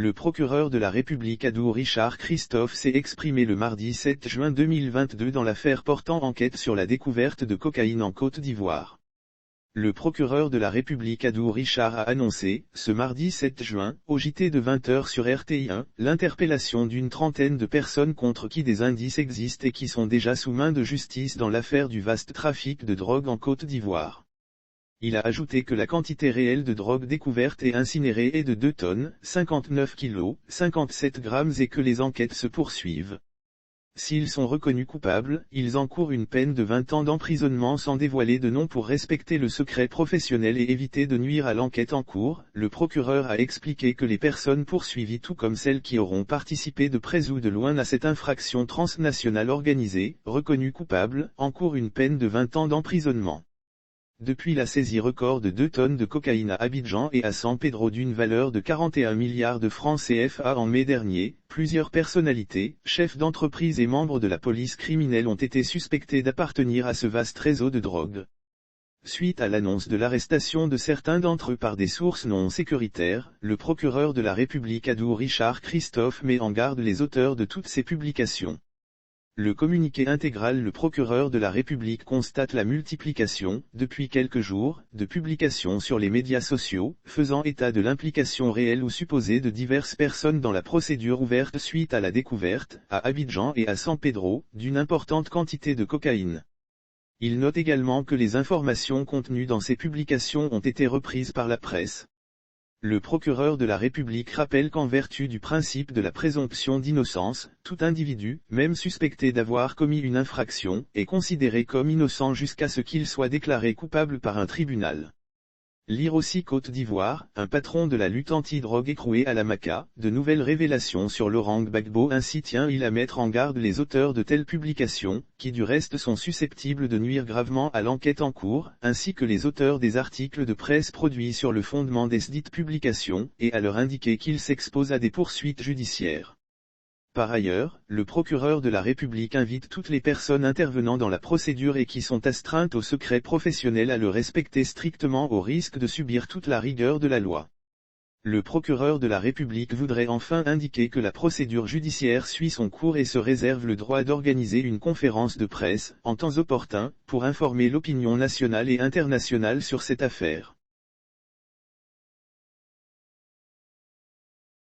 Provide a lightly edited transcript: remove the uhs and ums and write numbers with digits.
Le procureur de la République Adour Richard Christophe s'est exprimé le mardi 7 juin 2022 dans l'affaire portant enquête sur la découverte de cocaïne en Côte d'Ivoire. Le procureur de la République Adour Richard a annoncé, ce mardi 7 juin, au JT de 20h sur RTI1, l'interpellation d'une trentaine de personnes contre qui des indices existent et qui sont déjà sous main de justice dans l'affaire du vaste trafic de drogue en Côte d'Ivoire. Il a ajouté que la quantité réelle de drogue découverte et incinérée est de 2 tonnes, 59 kilos, 57 grammes et que les enquêtes se poursuivent. S'ils sont reconnus coupables, ils encourent une peine de 20 ans d'emprisonnement sans dévoiler de nom pour respecter le secret professionnel et éviter de nuire à l'enquête en cours. Le procureur a expliqué que les personnes poursuivies tout comme celles qui auront participé de près ou de loin à cette infraction transnationale organisée, reconnues coupables, encourent une peine de 20 ans d'emprisonnement. Depuis la saisie record de 2 tonnes de cocaïne à Abidjan et à San Pedro d'une valeur de 41 milliards de francs CFA en mai dernier, plusieurs personnalités, chefs d'entreprise et membres de la police criminelle ont été suspectés d'appartenir à ce vaste réseau de drogue. Suite à l'annonce de l'arrestation de certains d'entre eux par des sources non sécuritaires, le procureur de la République Adour Richard Christophe met en garde les auteurs de toutes ces publications. Le communiqué intégral. Le procureur de la République constate la multiplication, depuis quelques jours, de publications sur les médias sociaux, faisant état de l'implication réelle ou supposée de diverses personnes dans la procédure ouverte suite à la découverte, à Abidjan et à San Pedro, d'une importante quantité de cocaïne. Il note également que les informations contenues dans ces publications ont été reprises par la presse. Le procureur de la République rappelle qu'en vertu du principe de la présomption d'innocence, tout individu, même suspecté d'avoir commis une infraction, est considéré comme innocent jusqu'à ce qu'il soit déclaré coupable par un tribunal. Lire aussi Côte d'Ivoire, un patron de la lutte anti-drogue écroué à la Maca, de nouvelles révélations sur Laurent Gbagbo. Ainsi tient-il à mettre en garde les auteurs de telles publications, qui du reste sont susceptibles de nuire gravement à l'enquête en cours, ainsi que les auteurs des articles de presse produits sur le fondement des dites publications, et à leur indiquer qu'ils s'exposent à des poursuites judiciaires. Par ailleurs, le procureur de la République invite toutes les personnes intervenant dans la procédure et qui sont astreintes au secret professionnel à le respecter strictement au risque de subir toute la rigueur de la loi. Le procureur de la République voudrait enfin indiquer que la procédure judiciaire suit son cours et se réserve le droit d'organiser une conférence de presse, en temps opportun, pour informer l'opinion nationale et internationale sur cette affaire.